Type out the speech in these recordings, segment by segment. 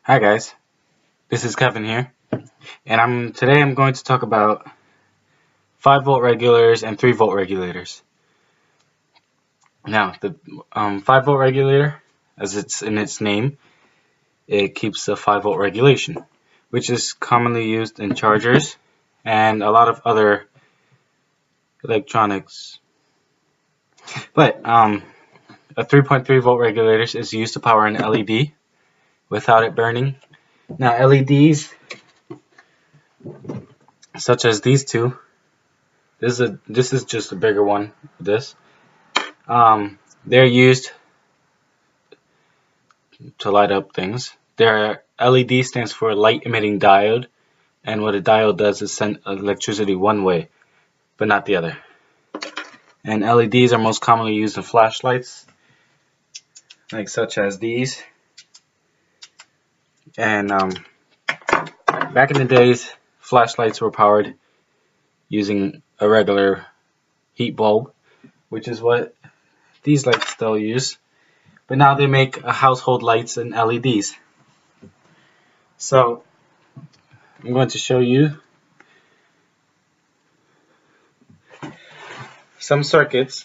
Hi guys, this is Kevin here, and today I'm going to talk about 5-volt regulators and 3-volt regulators. Now, the 5-volt regulator, as it's in its name, it keeps the 5-volt regulation, which is commonly used in chargers and a lot of other electronics. But a 3.3-volt regulator is used to power an LED without it burning. Now, LEDs such as these two. This is just a bigger one. They're used to light up things. Their LED stands for light emitting diode, and what a diode does is send electricity one way, but not the other. And LEDs are most commonly used in flashlights, like such as these. And back in the days, flashlights were powered using a regular heat bulb, which is what these lights still use. But now they make household lights and LEDs. So I'm going to show you some circuits.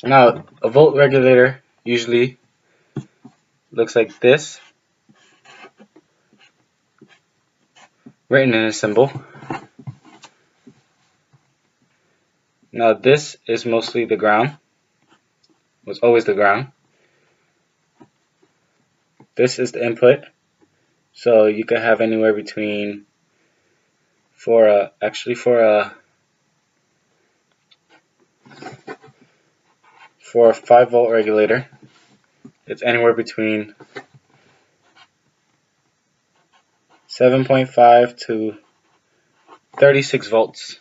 Now, a volt regulator usually looks like this, written in a symbol. Now, this is mostly the ground. Was always the ground. This is the input. So you could have anywhere between for a 5-volt regulator, it's anywhere between 7.5 to 36 volts.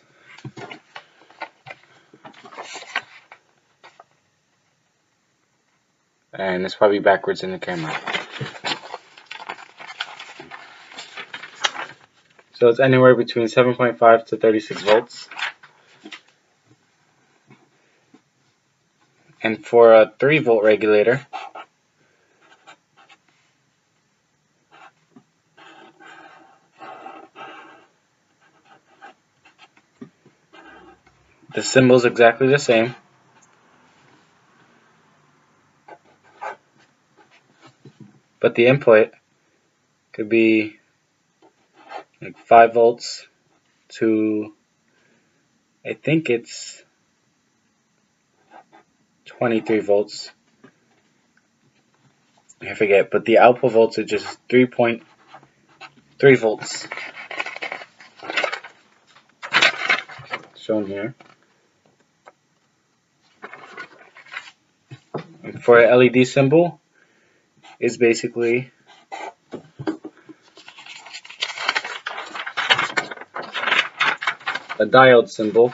And it's probably backwards in the camera. So it's anywhere between 7.5 to 36 volts. And for a 3-volt regulator, the symbol is exactly the same. But the input could be like 5 volts to, I think it's 23 volts. I forget, but the output voltage is 3.3 volts. Shown here. And for an LED symbol, is basically a diode symbol,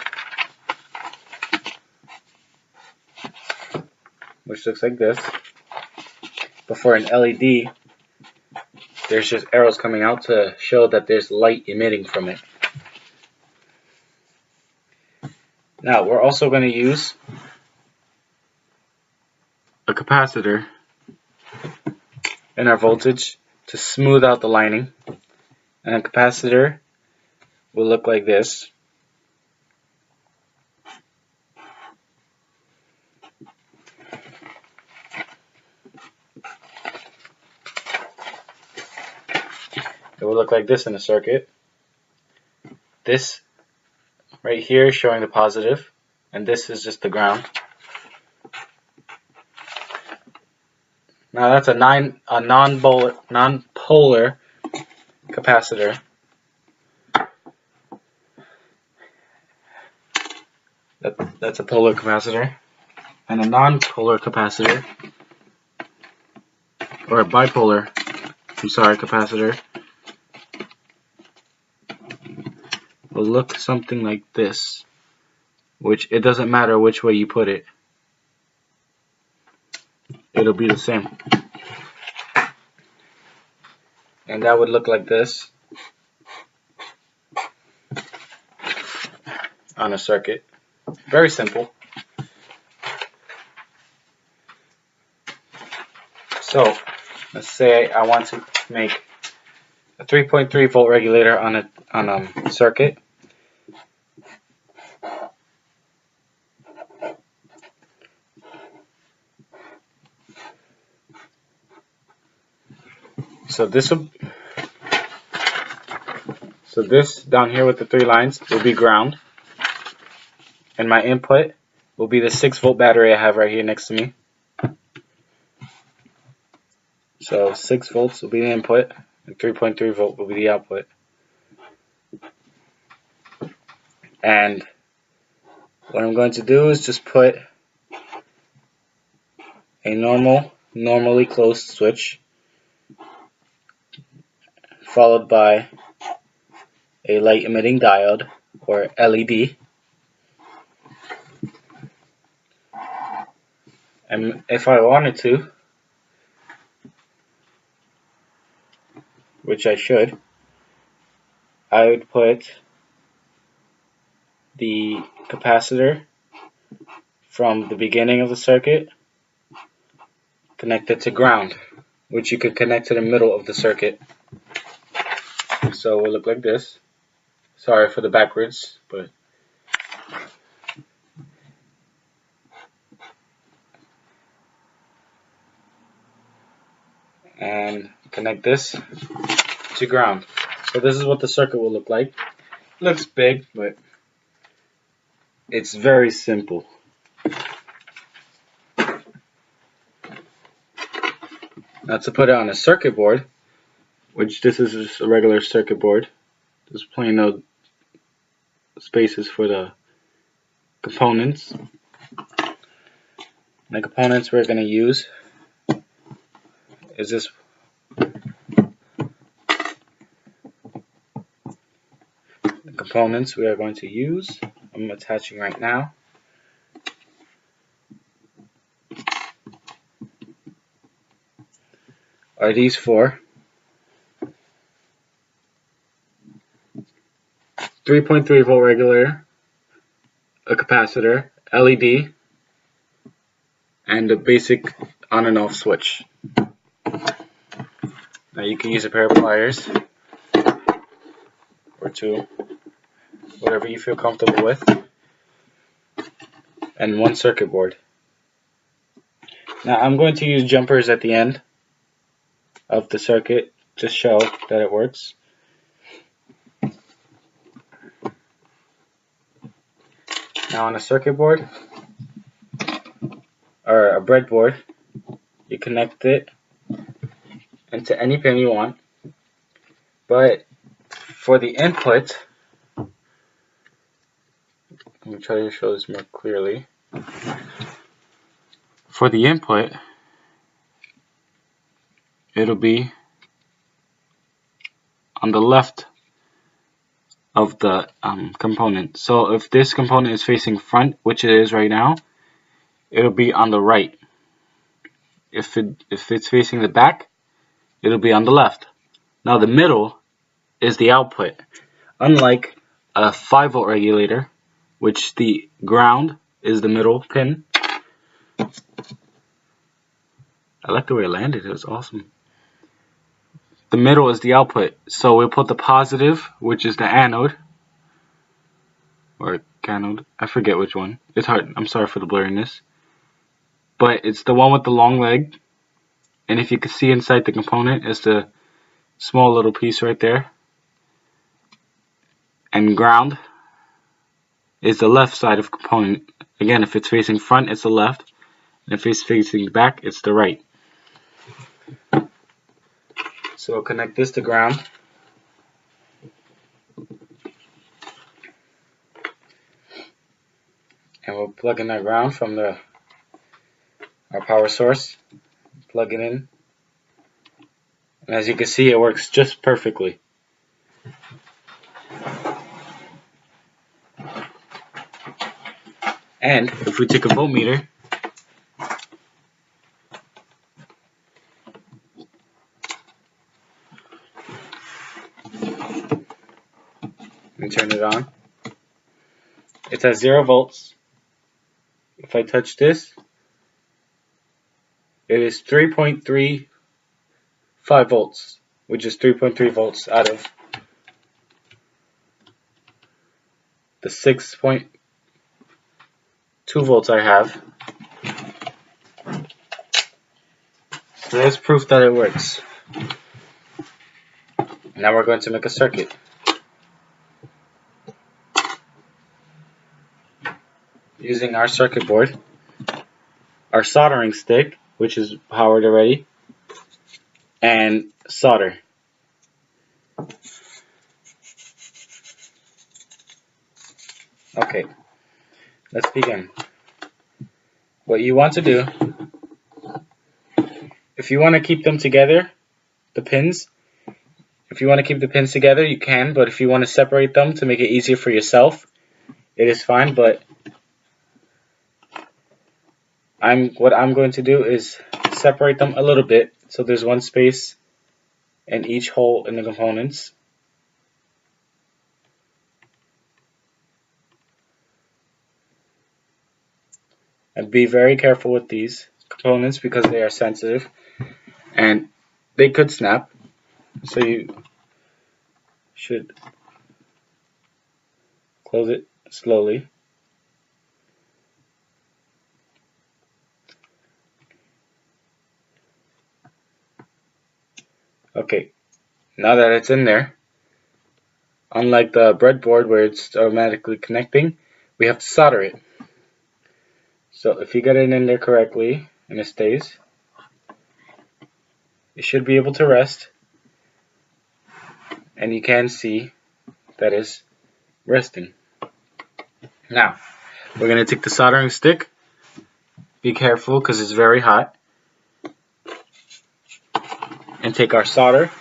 which looks like this. But for an LED, there's just arrows coming out to show that there's light emitting from it. Now, we're also going to use a capacitor in our voltage to smooth out the lining. And a capacitor will look like this. It will look like this in a circuit. This right here is showing the positive, and this is just the ground. Now that's a non-polar capacitor. That's a polar capacitor. And a non-polar capacitor, or a bipolar, capacitor, will look something like this, which it doesn't matter which way you put it, it'll be the same. And that would look like this on a circuit. Very simple. So Let's say I want to make a 3.3 volt regulator on a circuit. So this down here with the 3 lines will be ground, and my input will be the 6-volt battery I have right here next to me. So 6 volts will be the input, and 3.3 volt will be the output. And what I'm going to do is just put a normally closed switch, followed by a light emitting diode, or LED. And if I wanted to, which I should, I would put the capacitor from the beginning of the circuit connected to ground, which you could connect to the middle of the circuit. So it will look like this. Sorry for the backwards, but and connect this to ground. So this is what the circuit will look like. It looks big, but it's very simple. Now to put it on a circuit board, which this is just a regular circuit board, there's plain no spaces for the components. The components we're going to use is this. The components we are going to use, I'm attaching right now. Are these 4 3.3 volt regulator, a capacitor, LED, and a basic on and off switch. Now you can use a pair of pliers or 2, whatever you feel comfortable with, and 1 circuit board. Now I'm going to use jumpers at the end of the circuit to show that it works. Now on a circuit board or a breadboard, you connect it into any pin you want, but for the input, let me try to show this more clearly. For the input, it'll be on the left of the component. So if this component is facing front, which it is right now, it'll be on the right. If it's facing the back, it'll be on the left. Now the middle is the output. Unlike a 5-volt regulator, which the ground is the middle pin. I like the way it landed, it was awesome. The middle is the output, so we'll put the positive, which is the anode, or canode, I forget which one. It's hard, I'm sorry for the blurriness. But it's the one with the long leg, and if you can see inside the component, it's the small little piece right there. And ground is the left side of component. Again, if it's facing front, it's the left, and if it's facing back, it's the right. So we'll connect this to ground. And we'll plug in our ground from our power source. Plug it in. And as you can see, it works just perfectly. And if we take a voltmeter, and turn it on, it's at 0 volts. If I touch this, it is 3.3 5 volts, which is 3.3 volts out of the 6.2 volts I have. So there's proof that it works. Now we're going to make a circuit. Using our circuit board, our soldering stick, which is powered already, and solder. Okay, let's begin. What you want to do, if you want to keep them together, the pins, if you want to keep the pins together, you can, but if you want to separate them to make it easier for yourself, it is fine, but what I'm going to do is separate them a little bit so there's one space in each hole in the components. And be very careful with these components because they are sensitive and they could snap, so you should close it slowly. Okay, now that it's in there, unlike the breadboard where it's automatically connecting, we have to solder it. So if you get it in there correctly and it stays, it should be able to rest, and you can see that is resting. Now, we're going to take the soldering stick. Be careful because it's very hot. And take our solder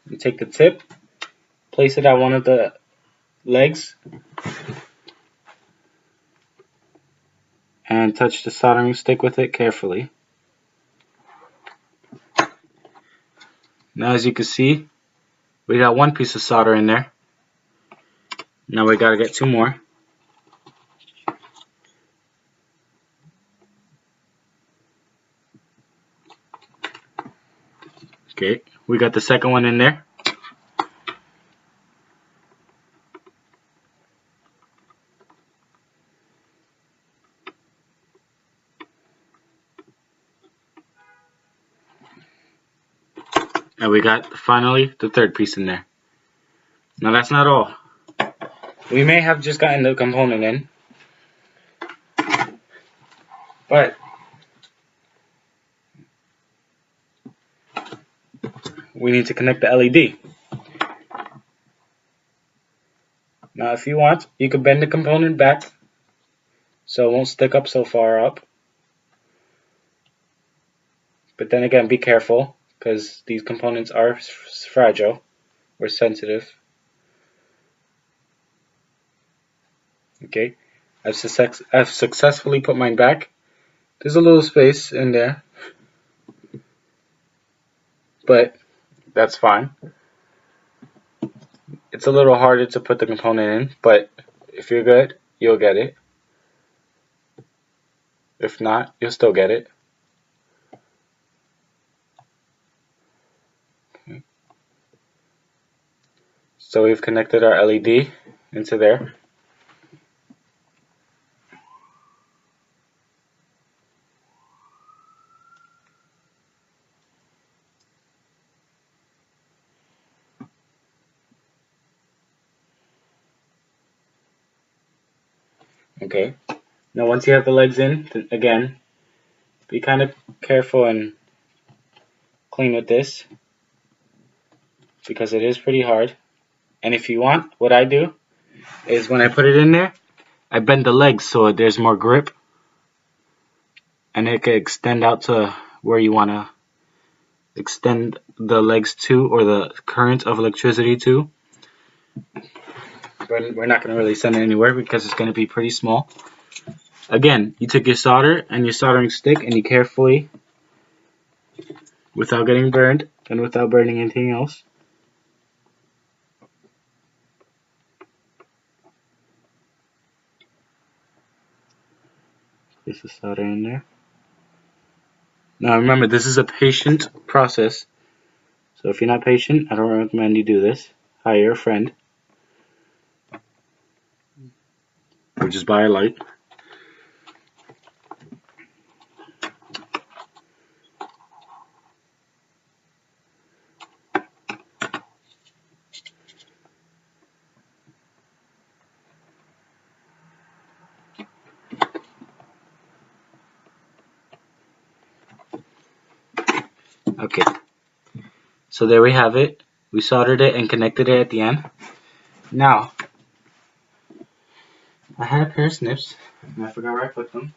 and take the tip, place it at one of the legs, and touch the soldering stick with it carefully. Now as you can see, we got one piece of solder in there. Now we gotta get 2 more. Okay, we got the second one in there. And we got finally the third piece in there. Now that's not all. We may have just gotten the component in, but we need to connect the LED. Now if you want, you can bend the component back so it won't stick up so far up. But then again, be careful because these components are fragile or sensitive. Okay, I've successfully put mine back. There's a little space in there, but that's fine. It's a little harder to put the component in, but if you're good, you'll get it. If not, you'll still get it. Okay. So we've connected our LED into there. Okay, now once you have the legs in, again, be kind of careful and clean with this because it is pretty hard. And if you want, what I do is when I put it in there, I bend the legs so there's more grip and it can extend out to where you want to extend the legs to, or the current of electricity to. We're not going to really send it anywhere because it's going to be pretty small. Again, you took your solder and your soldering stick and you carefully, without getting burned and without burning anything else, place the solder in there. Now remember, this is a patient process, So if you're not patient, I don't recommend you do this. Hire a friend. Or just buy a light. Okay, so there we have it. We soldered it and connected it at the end. Now, I had a pair of snips, and I forgot where I put them.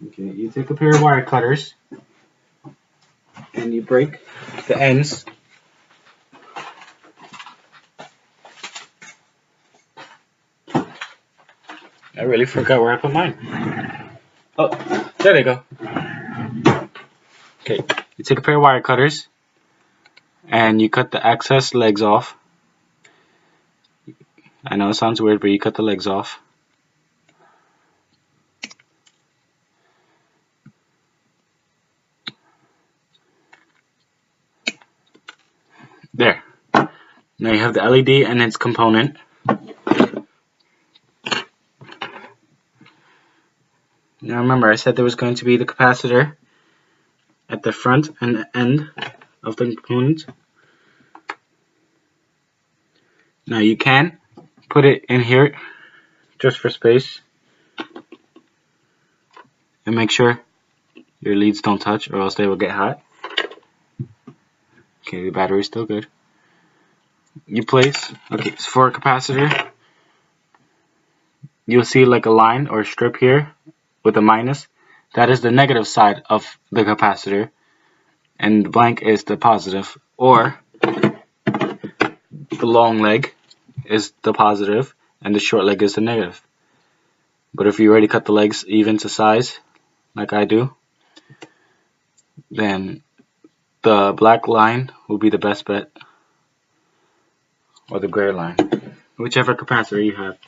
Okay, you take a pair of wire cutters, and you break the ends. I really forgot where I put mine. Oh, there they go. Okay, you take a pair of wire cutters, and you cut the excess legs off. I know it sounds weird, but you cut the legs off. There. Now you have the LED and its component. Now remember, I said there was going to be the capacitor at the front and end of the component. Now you can put it in here just for space, and make sure your leads don't touch or else they will get hot. Okay, the battery's still good. You place, okay, so for a capacitor, you'll see like a line or a strip here with a minus. That is the negative side of the capacitor, and the blank is the positive. Or the long leg is the positive and the short leg is the negative. But if you already cut the legs even to size, like I do, then the black line will be the best bet, or the gray line, whichever capacitor you have.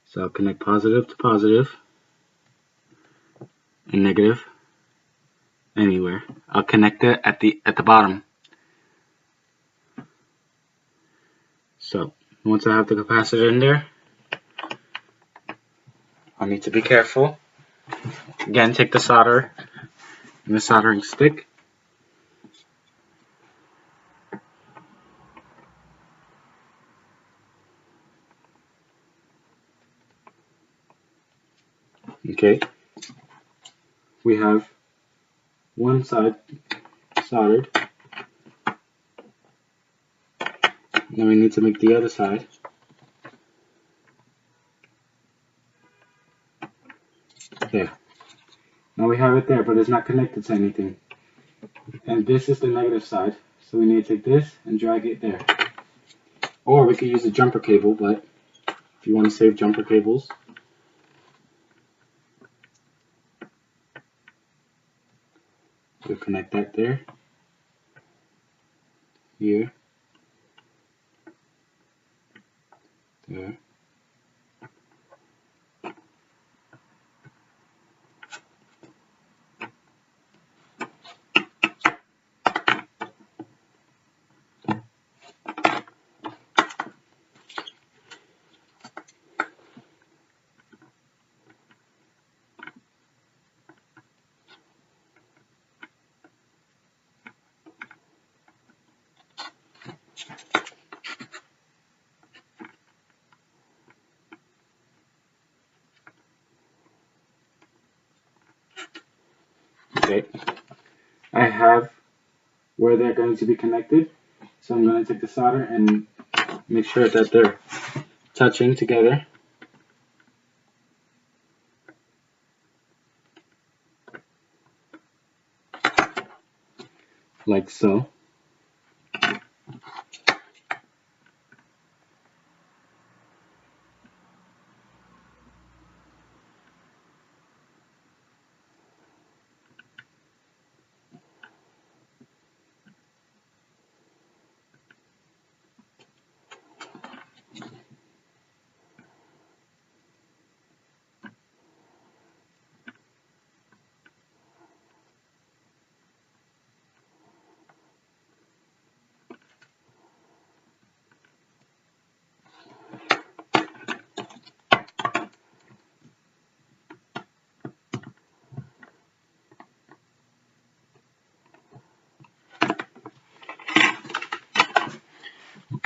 So I'll connect positive to positive and negative anywhere. I'll connect it at the bottom. So once I have the capacitor in there, I need to be careful. Again, take the solder and the soldering stick. Okay, we have one side soldered. Now we need to make the other side. There. Now we have it there, but it's not connected to anything. And this is the negative side, so we need to take this and drag it there. Or we could use a jumper cable, but if you want to save jumper cables, we'll connect that there, here, there. Okay, I have where they're going to be connected, so I'm going to take the solder and make sure that they're touching together. Like so.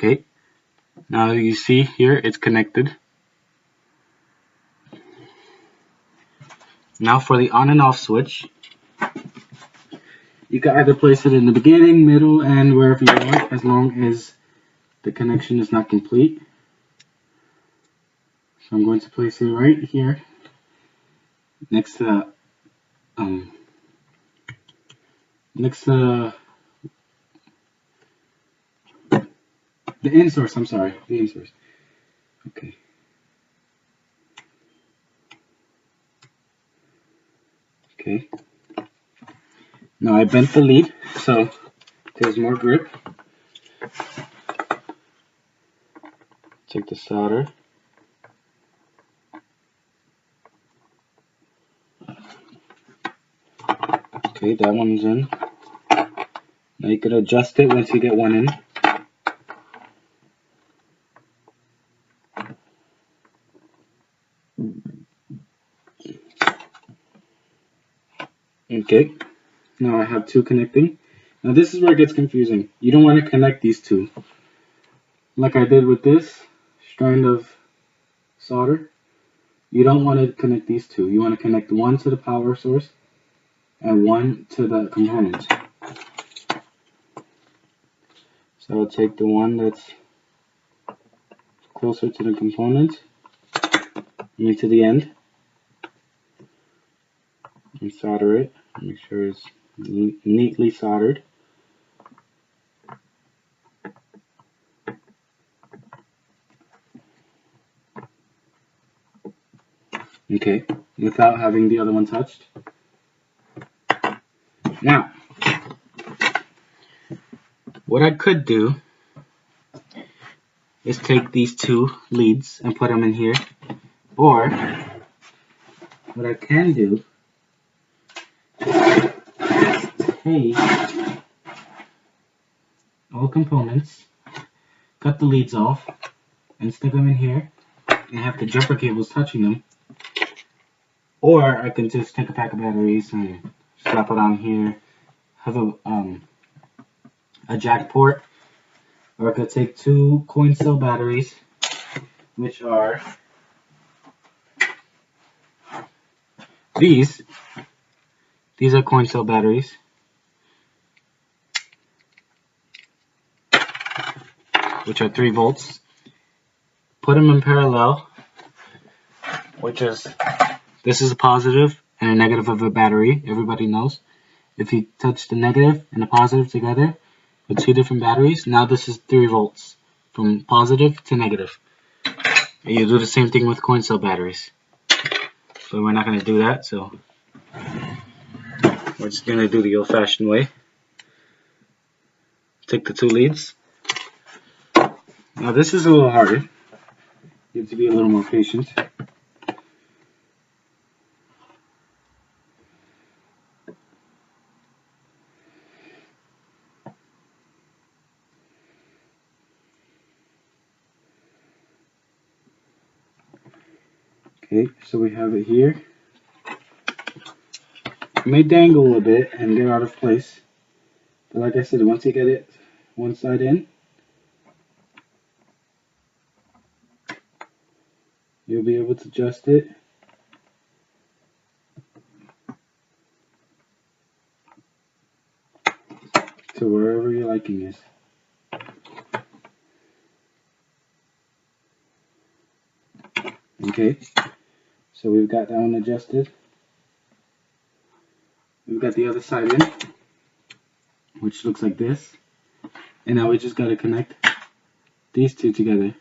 Okay, now you see here it's connected. Now for the on and off switch, you can either place it in the beginning, middle, and wherever you want, as long as the connection is not complete. So I'm going to place it right here, next to the in source. I'm sorry, the in source. Okay. Okay. Now I bent the lead, so there's more grip. Take the solder. Okay, that one's in. Now you can adjust it once you get one in. Okay, now I have two connecting. Now this is where it gets confusing. You don't want to connect these two like I did with this strand of solder. You don't want to connect these two. You want to connect one to the power source and one to the components. So I'll take the one that's closer to the component, to the end, and solder it. Make sure it's neatly soldered. Okay, without having the other one touched. Now, what I could do is take these two leads and put them in here, or what I can do is take all components, cut the leads off, and stick them in here, and have the jumper cables touching them. Or I can just take a pack of batteries and slap it on here, have a jack port, or I could take two coin cell batteries, which are these. These are coin cell batteries. Which are 3 volts. Put them in parallel, which is, this is a positive and a negative of a battery. Everybody knows. If you touch the negative and the positive together with 2 different batteries, now this is 3 volts from positive to negative. And you do the same thing with coin cell batteries. But we're not going to do that, so we're just going to do the old-fashioned way. Take the 2 leads. Now this is a little harder. You have to be a little more patient. Okay, so we have it here. It may dangle a bit and get out of place. But like I said, once you get it one side in, you'll be able to adjust it to wherever your liking is. Okay, so we've got that one adjusted. We've got the other side in, which looks like this. And now we just got to connect these two together.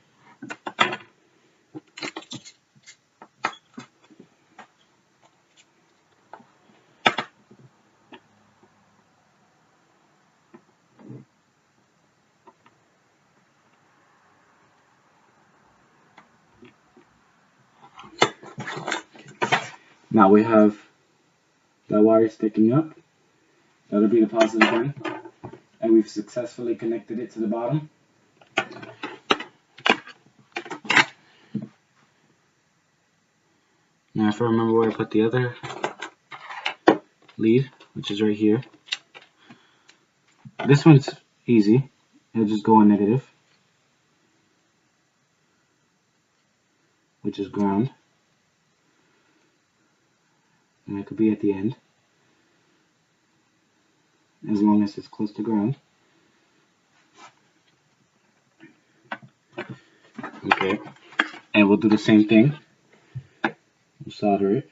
Now we have that wire sticking up. That'll be the positive one. And we've successfully connected it to the bottom. Now if I remember where I put the other lead, which is right here. This one's easy. It'll just go on negative. which is ground. And it could be at the end, as long as it's close to ground. Okay, and we'll do the same thing. We'll solder it.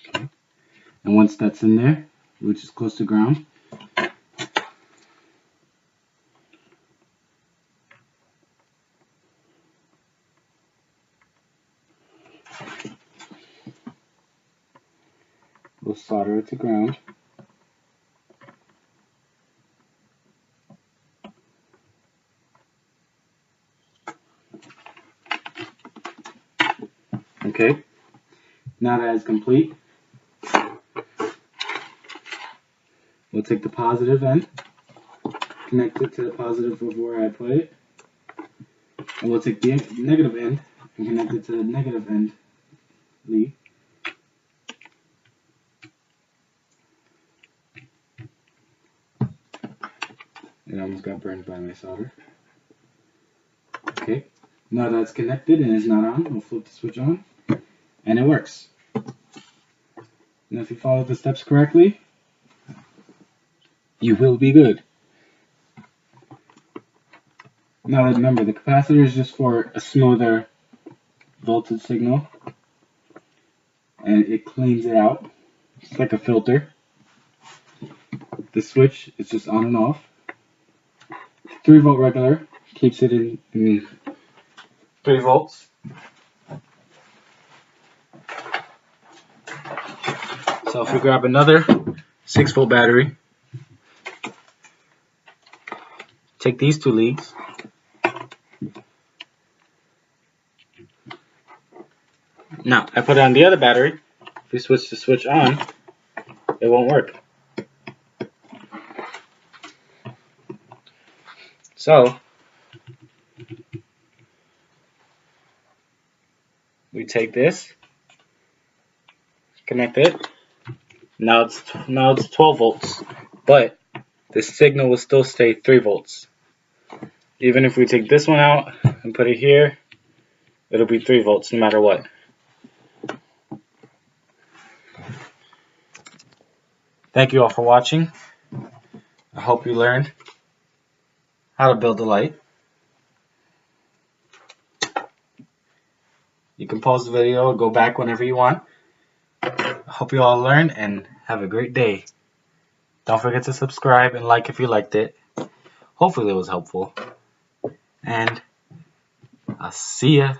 Okay. And once that's in there, which is close to ground, we'll solder it to ground. Okay, now that is complete, we'll take the positive end, connect it to the positive of where I put it, and we'll take the negative end and connect it to the negative end lead. It almost got burned by my solder. Okay, now that's connected and it's not on, we'll flip the switch on, and it works. And if you follow the steps correctly, you will be good. Now remember, the capacitor is just for a smoother voltage signal, and it cleans it out. It's like a filter. The switch is just on and off. 3-volt regular keeps it in 3 volts. So if we grab another 6-volt battery, take these 2 leads, now I put it on the other battery. If we switch the switch on, it won't work. So we take this, connect it. Now it's 12 volts, but the signal will still stay 3 volts. Even if we take this one out and put it here, it'll be 3 volts no matter what. Thank you all for watching. I hope you learned how to build a light. You can pause the video or go back whenever you want. I hope you all learned and have a great day. Don't forget to subscribe and like if you liked it. Hopefully it was helpful. And I'll see ya.